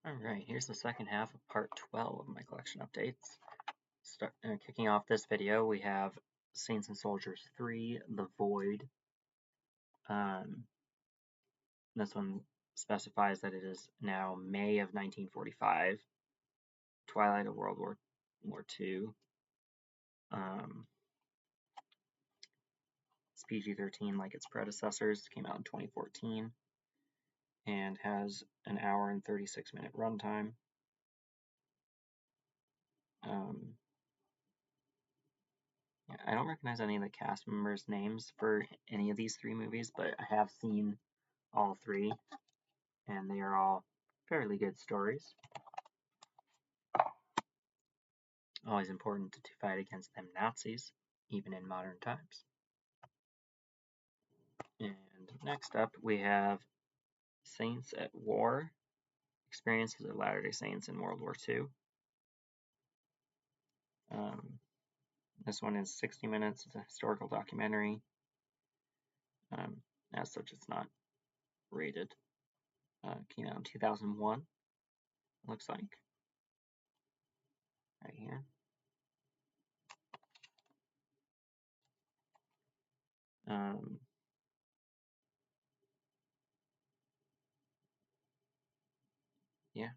Alright, here's the second half of part 12 of my collection updates. Kicking off this video, we have Saints and Soldiers 3, The Void. This one specifies that it is now May of 1945, twilight of World War II. It's PG-13 like its predecessors, came out in 2014, and has an hour and 36-minute runtime. Yeah, I don't recognize any of the cast members' names for any of these three movies, but I have seen all three, and they are all fairly good stories. Always important to fight against them Nazis, even in modern times. And next up, we have Saints at War, experiences of Latter-day Saints in World War II. This one is 60 minutes. It's a historical documentary. As such, it's not rated. Came out in 2001, looks like. Right here. Yeah,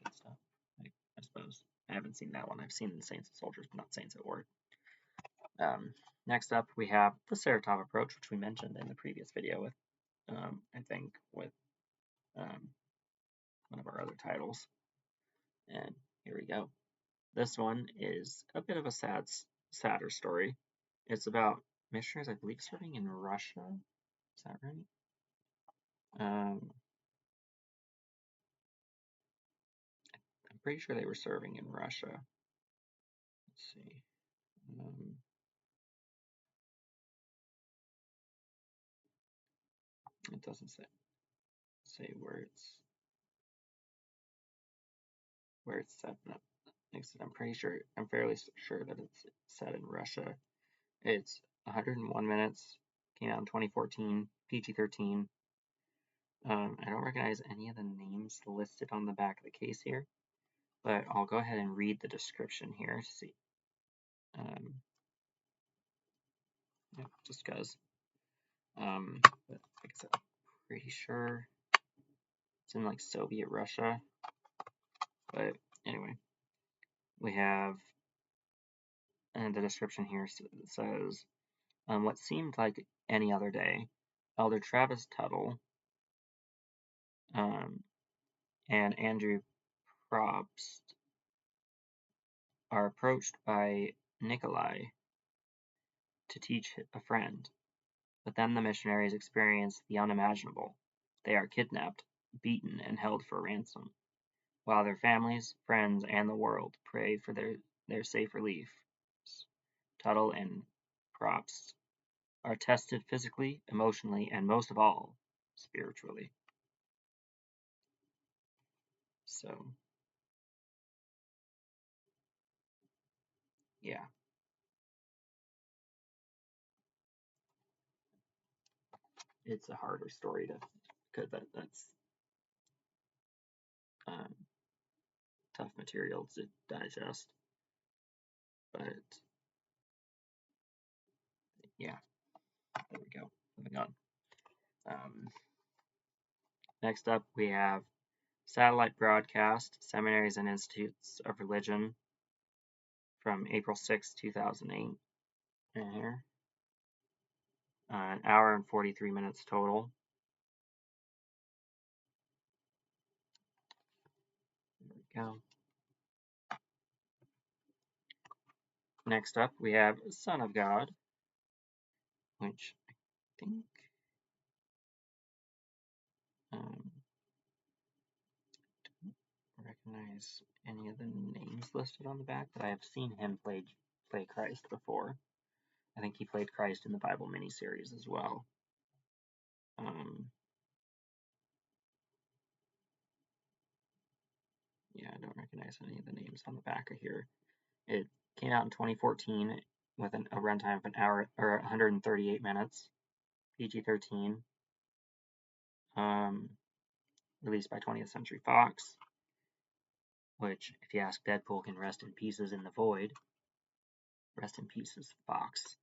good stuff, I suppose. I haven't seen that one. I've seen Saints and Soldiers, but not Saints at War. Next up, we have the Saratov approach, which we mentioned in the previous video with, I think, with one of our other titles. And here we go. This one is a bit of a sadder story. It's about missionaries, I believe, serving in Russia. Is that right? I'm pretty sure they were serving in Russia. Let's see. It doesn't say where it's set up. I'm fairly sure that it's set in Russia. It's 101 minutes. Came out in 2014. PG-13. I don't recognize any of the names listed on the back of the case here, but I'll go ahead and read the description here to see. Yeah, just because. But like I said, I'm pretty sure it's in like Soviet Russia. But anyway, we have, and the description here says, what seemed like any other day, Elder Travis Tuttle and Andrew Probst are approached by Nikolai to teach a friend, but then the missionaries experience the unimaginable. They are kidnapped, beaten, and held for ransom, while their families, friends, and the world pray for their safe relief. Tuttle and Probst are tested physically, emotionally, and most of all, spiritually. So, yeah. It's a harder story because that's tough material to digest. But yeah, there we go. Moving on. Next up, we have Satellite Broadcast, Seminaries and Institutes of Religion from April 6, 2008. In here. An hour and 43 minutes total. There we go. Next up, we have Son of God, which I think don't recognize any of the names listed on the back, but I have seen him play Christ before. I think he played Christ in the Bible miniseries as well. Yeah, I don't recognize any of the names on the back of here. It came out in 2014 with a runtime of an hour or 138 minutes, PG-13. released by 20th Century Fox, which, if you ask Deadpool, can rest in pieces in the void. Rest in pieces, Fox.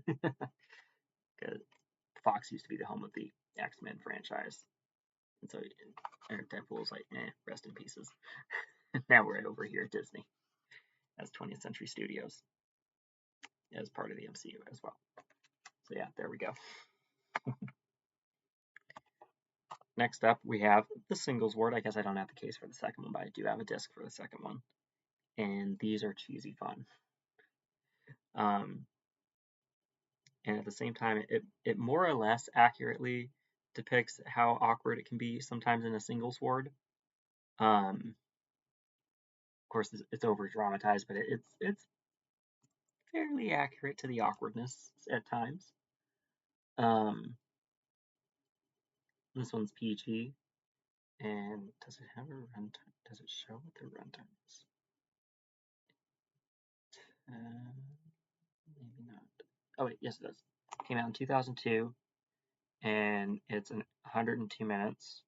Because Fox used to be the home of the X-Men franchise. And so Deadpool's like, rest in pieces. Now we're over here at Disney as 20th Century Studios as part of the MCU as well. So yeah, there we go. Next up, we have the singles ward. I guess I don't have the case for the second one, but I do have a disc for the second one. And these are cheesy fun. And at the same time, it more or less accurately depicts how awkward it can be sometimes in a singles ward. Of course, it's over dramatized, but it's fairly accurate to the awkwardness at times. This one's PG, and does it have a runtime? Does it show what the runtime is? Maybe not. Oh wait, yes it does. Came out in 2002, and it's 102 minutes.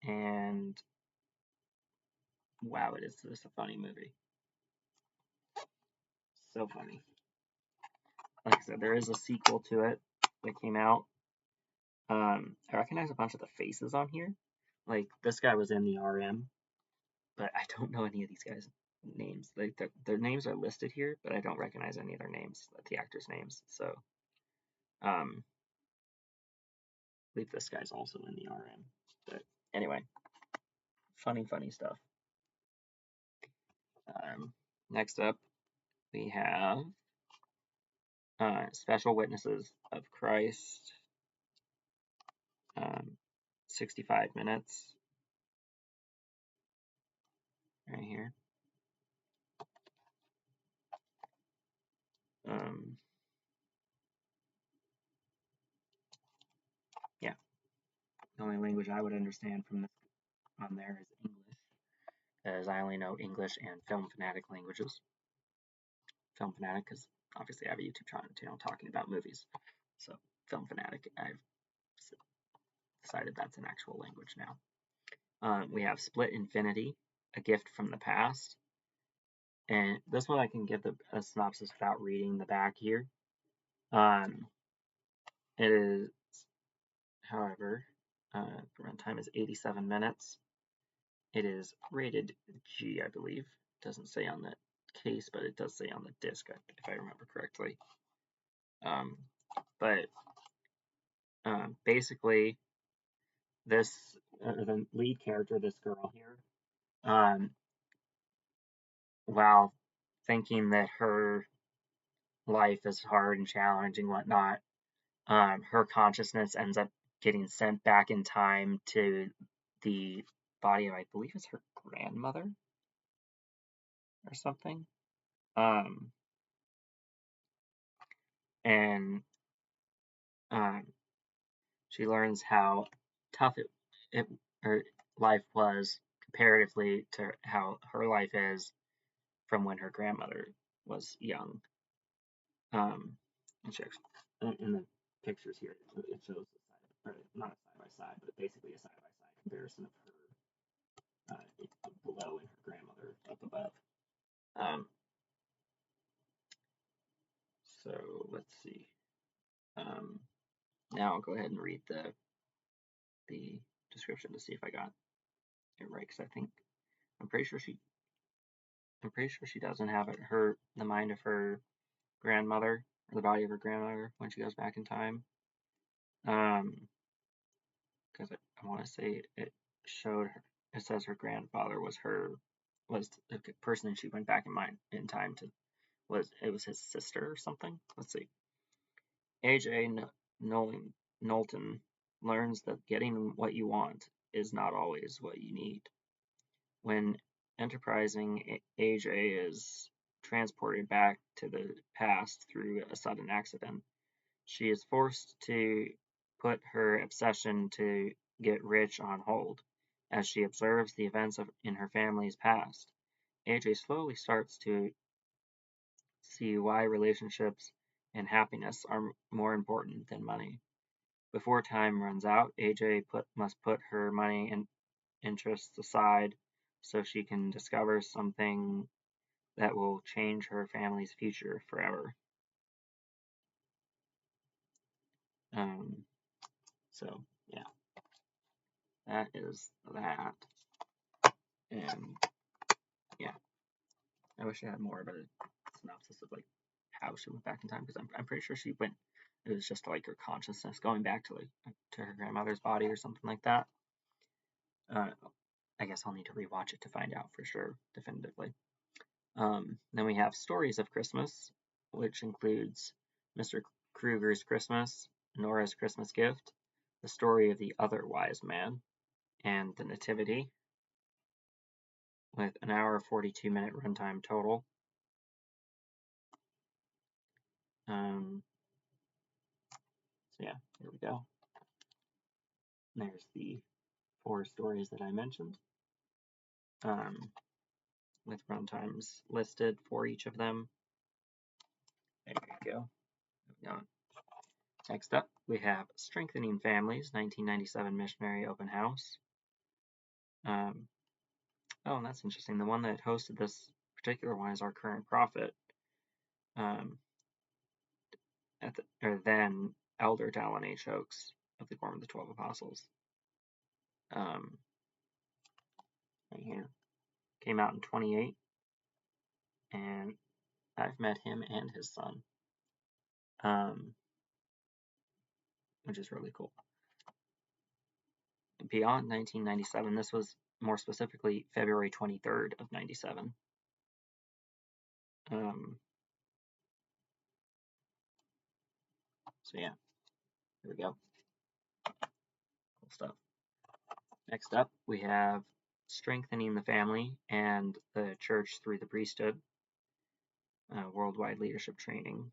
And wow, it is just a funny movie. So funny. Like I said, there is a sequel to it that came out. I recognize a bunch of the faces on here. Like this guy was in the RM, but I don't know any of these guys' names. Like their names are listed here, but I don't recognize any of their names, the actors' names. So, I believe this guy's also in the RM. But anyway, funny stuff. Next up, we have Special Witnesses of Christ. 65 minutes. Right here. Yeah. The only language I would understand from this on there is English, as I only know English and Film Fanatic languages. Film Fanatic, because obviously I have a YouTube channel talking about movies. So Film Fanatic, I've decided that's an actual language now. We have Split Infinity, A Gift from the Past. And this one I can give a synopsis without reading the back here. It is, however, the runtime is 87 minutes. It is rated G, I believe. It doesn't say on the case, but it does say on the disc, if I remember correctly. Basically, this the lead character, this girl here, while thinking that her life is hard and challenging and whatnot, her consciousness ends up getting sent back in time to the body of, I believe it's her grandmother or something. And she learns how tough her life was comparatively to how her life is from when her grandmother was young. And she actually, in the pictures here, it shows not a side by side, but basically a side by side comparison of her below and her grandmother up above. So let's see. Now I'll go ahead and read the description to see if I got it right, because I'm pretty sure she doesn't have the mind of her grandmother or the body of her grandmother when she goes back in time. Because I want to say it showed her. It says her grandfather was the person that she went back in time to. It was his sister or something? Let's see. A.J. Knowlton learns that getting what you want is not always what you need. When enterprising A.J. is transported back to the past through a sudden accident, she is forced to put her obsession to get rich on hold. As she observes the events in her family's past, A.J. slowly starts to see why relationships and happiness are more important than money. Before time runs out, AJ must put her money and interests aside so she can discover something that will change her family's future forever. So yeah, that is that. And yeah, I wish I had more of a synopsis of like how she went back in time, because I'm pretty sure she went. It was just like her consciousness going back to her grandmother's body or something like that. I guess I'll need to rewatch it to find out for sure, definitively. Then we have Stories of Christmas, which includes Mr. Krueger's Christmas, Nora's Christmas Gift, The Story of the Other Wise Man, and The Nativity, with an hour 42-minute runtime total. So yeah, here we go. There's the 4 stories that I mentioned, with runtimes listed for each of them. There you go. Moving on. Next up, we have Strengthening Families, 1997 Missionary Open House. Oh, and that's interesting. The one that hosted this particular one is our current prophet, then Elder Dallin H. Oaks of the Quorum of the 12 Apostles. Right here. Came out in 28, and I've met him and his son, which is really cool. Beyond 1997, this was more specifically February 23rd of 97. So yeah, here we go. Cool stuff. Next up, we have Strengthening the Family and the Church Through the Priesthood, worldwide leadership training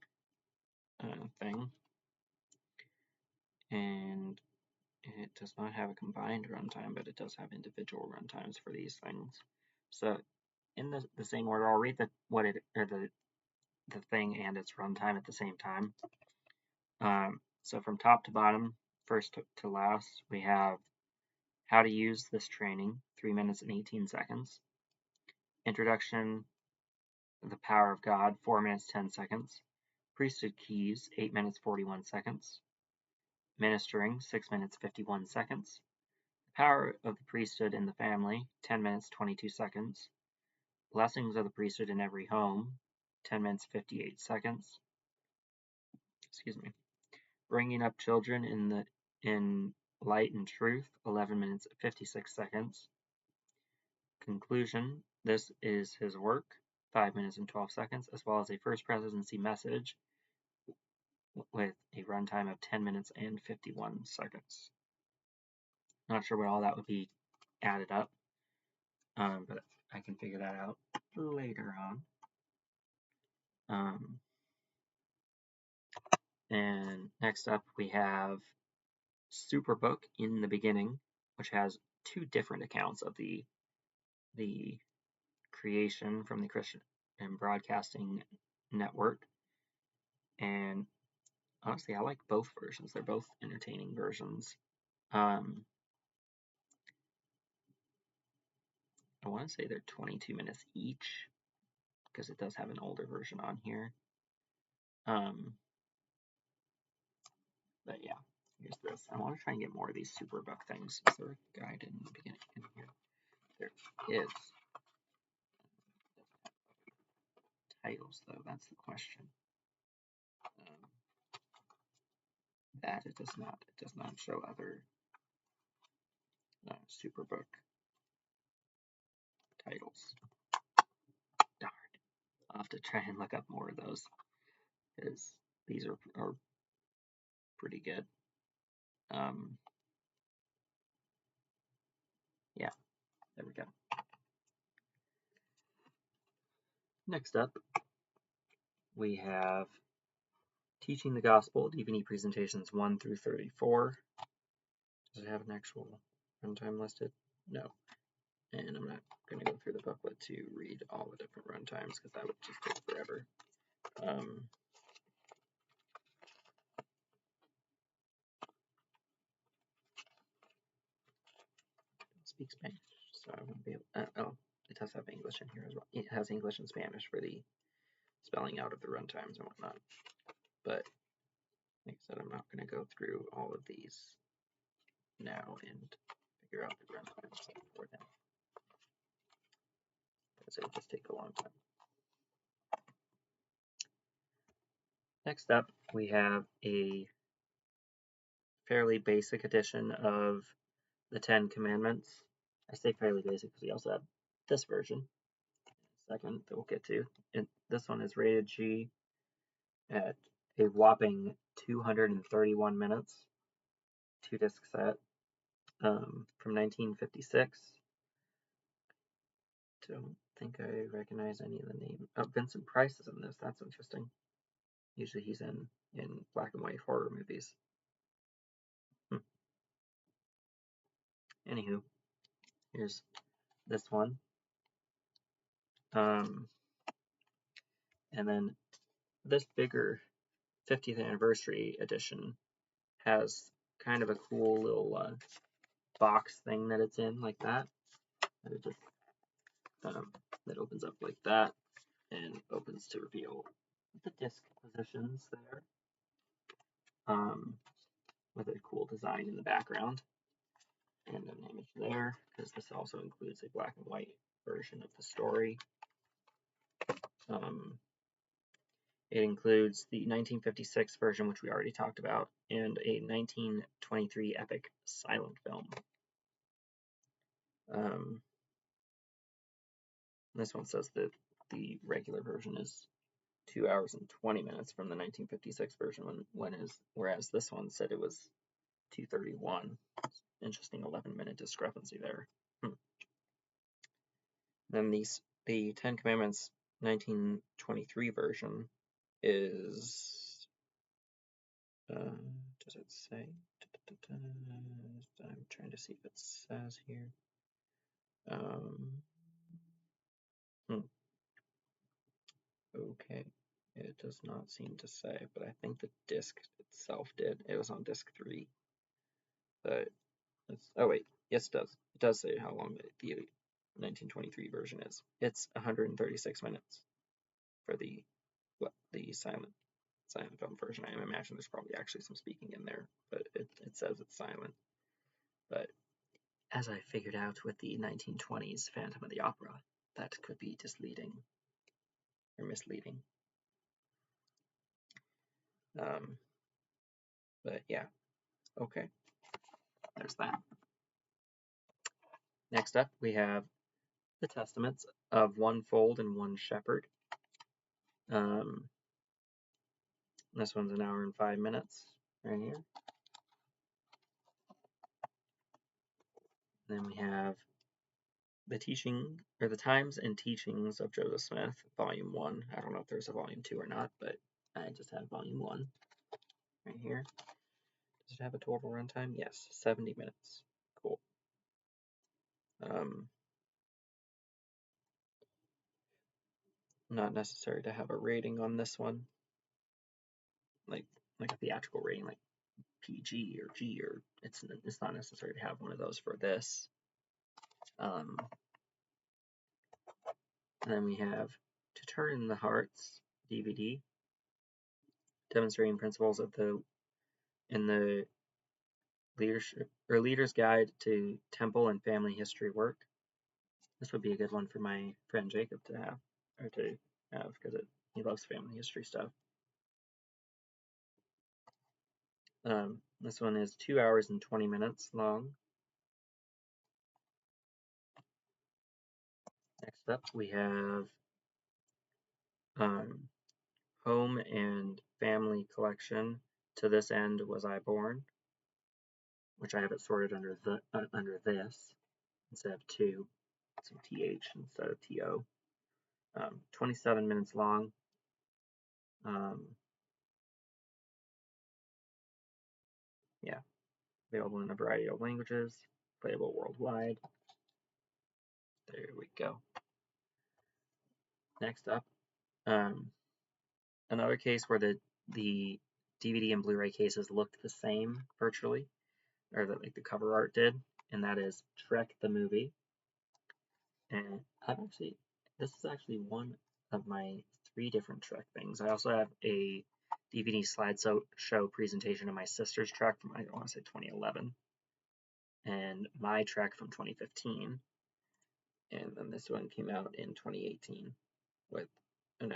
thing. And it does not have a combined runtime, but it does have individual runtimes for these things. So in the same order, I'll read the thing and its runtime at the same time. So from top to bottom, first to last, we have How to Use This Training, 3 minutes and 18 seconds. Introduction, The Power of God, 4 minutes 10 seconds. Priesthood Keys, 8 minutes 41 seconds. Ministering, 6 minutes 51 seconds. Power of the Priesthood in the Family, 10 minutes 22 seconds. Blessings of the Priesthood in Every Home, 10 minutes 58 seconds. Excuse me. Bringing Up Children in Light and Truth, 11 minutes 56 seconds. Conclusion, This is His Work, 5 minutes and 12 seconds, as well as a First Presidency message with a runtime of 10 minutes and 51 seconds. Not sure what all that would be added up, but I can figure that out later on. And next up we have Superbook in the Beginning, which has 2 different accounts of the creation from the Christian and Broadcasting Network. And honestly, I like both versions. They're both entertaining versions. I want to say they're 22 minutes each, because it does have an older version on here. But yeah, here's this. I want to try and get more of these Superbook things. Is there a guide in the beginning in here? There is. Titles, though, that's the question. That it does not. It does not show other Superbook titles. Darn. I'll have to try and look up more of those, because these are pretty good. Yeah, there we go. Next up, we have Teaching the Gospel, DVD presentations 1 through 34. Does it have an actual runtime listed? No. And I'm not going to go through the booklet to read all the different runtimes, because that would just take forever. speak Spanish, so I won't be able. Oh, it does have English in here as well. It has English and Spanish for the spelling out of the runtimes and whatnot. But like I said, I'm not going to go through all of these now and figure out the runtimes for them, because it would just take a long time. Next up, we have a fairly basic edition of the 10 Commandments. I say fairly basic because we also have this version, second, that we'll get to. And this one is rated G at a whopping 231 minutes, 2-disc set, from 1956. Don't think I recognize any of the names. Oh, Vincent Price is in this. That's interesting. Usually he's in black and white horror movies. Anywho, here's this one. And then this bigger 50th anniversary edition has kind of a cool little box thing that it's in, like that. And it just that opens up like that and opens to reveal the disc positions there, with a cool design in the background and an image there, because this also includes a black and white version of the story. It includes the 1956 version, which we already talked about, and a 1923 epic silent film. This one says that the regular version is 2 hours and 20 minutes from the 1956 version, whereas this one said it was 2:31. Interesting 11-minute discrepancy there. Then the 10 Commandments 1923 version is, does it say? I'm trying to see if it says here. Okay, it does not seem to say, but I think the disc itself did. It was on disc 3. But oh wait, yes it does. It does say how long the 1923 version is. It's 136 minutes for the silent film version. I imagine there's probably actually some speaking in there, but it says it's silent. But as I figured out with the 1920s Phantom of the Opera, that could be misleading. But yeah, okay, there's that. Next up, we have the Testaments of One Fold and One Shepherd. This one's 1 hour and 5 minutes right here. Then we have the Times and Teachings of Joseph Smith, Volume 1. I don't know if there's a Volume 2 or not, but I just have Volume 1 right here. Does it have a total runtime? Yes, 70 minutes. Cool. Not necessary to have a rating on this one, like a theatrical rating, like PG or G, or it's not necessary to have one of those for this. And then we have To Turn the Hearts DVD, demonstrating principles in the Leader's Guide to Temple and Family History Work. This would be a good one for my friend Jacob to have, because he loves family history stuff. This one is 2 hours and 20 minutes long. Next up, we have Home and Family Collection, To This End Was I Born, which I have it sorted under this instead of 2, so TH instead of TO. 27 minutes long. Yeah, available in a variety of languages, playable worldwide. There we go. Next up, another case where the DVD and Blu-ray cases looked the same virtually, or that like the cover art did, and that is Trek the movie. And this is actually one of my 3 different Trek things. I also have a DVD slideshow presentation of my sister's Trek from, I want to say 2011, and my Trek from 2015, and then this one came out in 2018 with an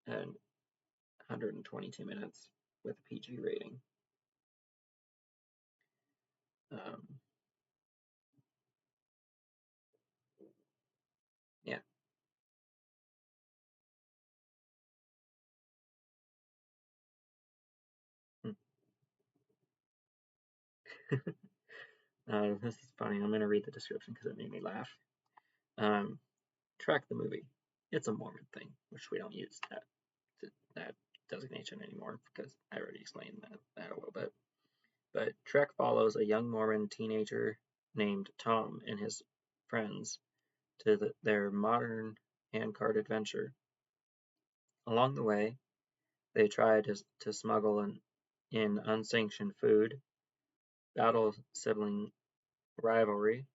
122 minutes with a PG rating. Yeah. This is funny. I'm going to read the description because it made me laugh. Trek the movie. It's a Mormon thing, which we don't use that designation anymore because I already explained that a little bit. But Trek follows a young Mormon teenager named Tom and his friends to their modern handcart adventure. Along the way, they try to smuggle in unsanctioned food, battle sibling rivalry,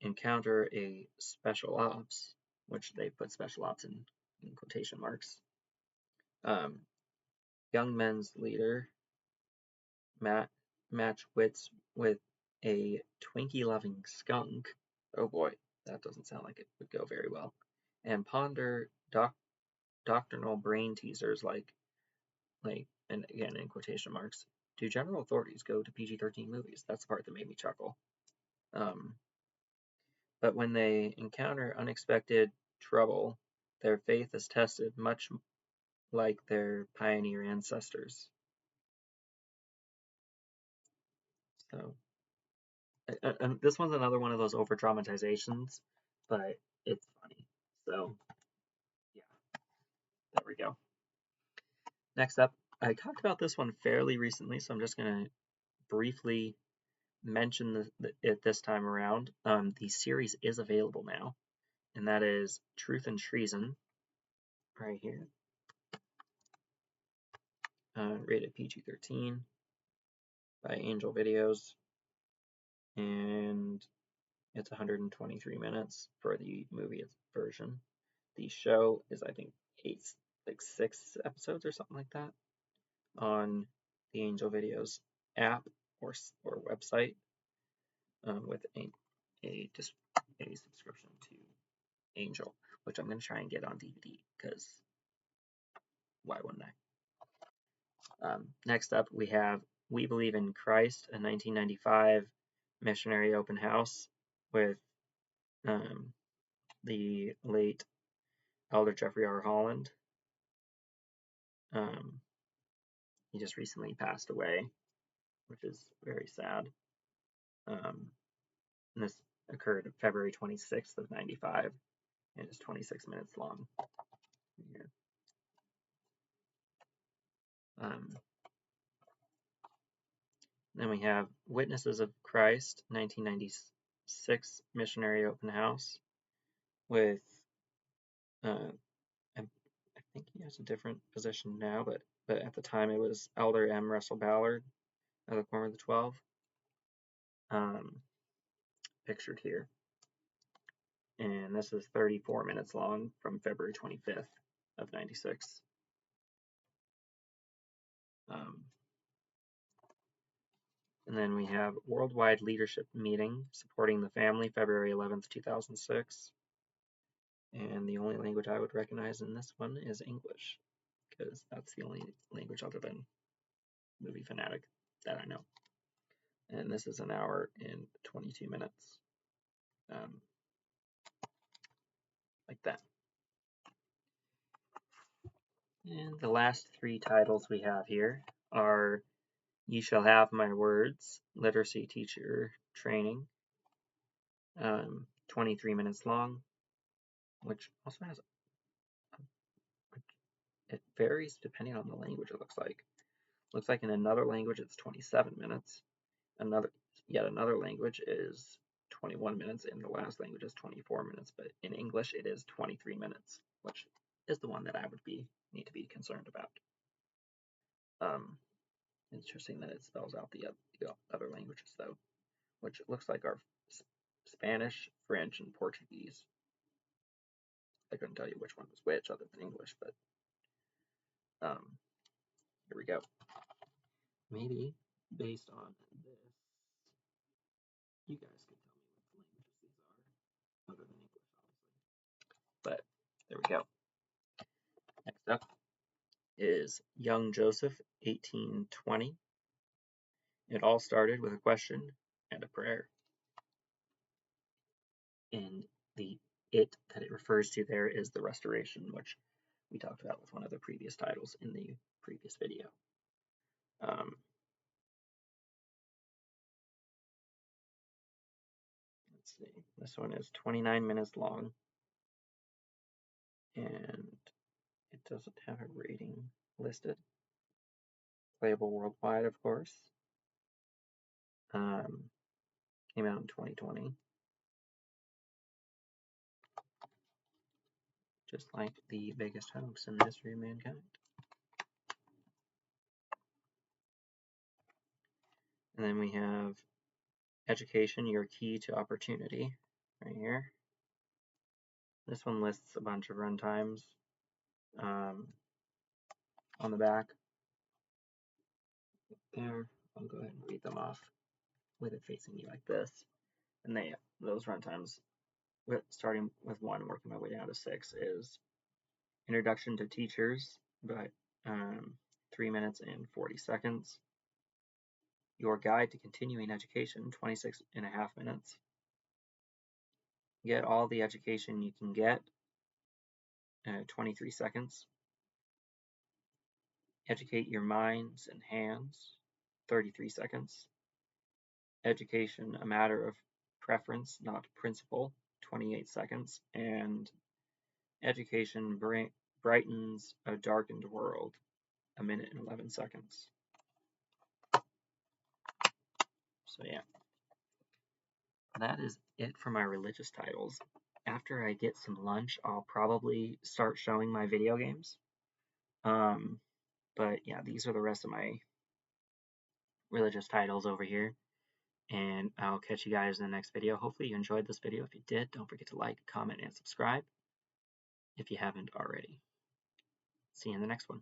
encounter a special ops, which they put special ops in quotation marks. Young men's leader match wits with a Twinkie-loving skunk. Oh boy, that doesn't sound like it would go very well. And ponder doctrinal brain teasers like, and again in quotation marks, do general authorities go to PG-13 movies? That's the part that made me chuckle. But when they encounter unexpected trouble, their faith is tested, much like their pioneer ancestors. So, and this one's another one of those over dramatizations, but it's funny. So, yeah, there we go. Next up, I talked about this one fairly recently, so I'm just going to briefly mention it this time around. The series is available now, and that is Truth and Treason, right here. Rated PG-13 by Angel Videos, and it's 123 minutes for the movie version. The show is, I think, 6 episodes or something like that on the Angel Videos app or website, with a subscription to Angel, which I'm going to try and get on DVD because why wouldn't I? Next up, we have We Believe in Christ, a 1995 missionary open house with the late Elder Jeffrey R. Holland. He just recently passed away, which is very sad. And this occurred February 26th of 95, and is 26 minutes long. Here. Then we have Witnesses of Christ, 1996 missionary open house with, I think he has a different position now, but at the time it was Elder M. Russell Ballard of the Quorum of the 12, pictured here. And this is 34 minutes long from February 25th of 96. And then we have Worldwide Leadership Meeting Supporting the Family, February 11th, 2006. And the only language I would recognize in this one is English, because that's the only language other than Movie Fanatic that I know. And this is 1 hour and 22 minutes. Like that. And the last 3 titles we have here are Ye Shall Have My Words, Literacy Teacher Training, 23 minutes long, which also has, it varies depending on the language it looks like. Looks like in another language it's 27 minutes. Yet another language is 21 minutes, and the last language is 24 minutes, but in English it is 23 minutes, which is the one that I would need to be concerned about. Interesting that it spells out the other languages though. which looks like our Spanish, French, and Portuguese. I couldn't tell you which one was which other than English, but here we go. Maybe based on this, you guys can tell me what languages these are, other than English, obviously. But there we go. Next up is Young Joseph, 1820. It all started with a question and a prayer. And the it that it refers to there is the Restoration, which we talked about with one of the previous titles in the previous video. Let's see, this one is 29 minutes long, and it doesn't have a rating listed. Playable worldwide, of course. Came out in 2020. Just like the biggest hoax in the history of mankind. And then we have Education, Your Key to Opportunity, right here. This one lists a bunch of runtimes on the back. There, I'll go ahead and read them off with it facing you like this. And those runtimes, starting with 1, working my way down to 6, is Introduction to Teachers, by 3 minutes and 40 seconds. Your Guide to Continuing Education, 26.5 minutes. Get All the Education You Can Get, 23 seconds. Educate Your Minds and Hands, 33 seconds. Education, A Matter of Preference, Not Principle, 28 seconds. And Education Brightens a Darkened World, 1 minute and 11 seconds. So yeah, that is it for my religious titles. After I get some lunch, I'll probably start showing my video games. But yeah, these are the rest of my religious titles over here. And I'll catch you guys in the next video. Hopefully you enjoyed this video. If you did, don't forget to like, comment, and subscribe if you haven't already. See you in the next one.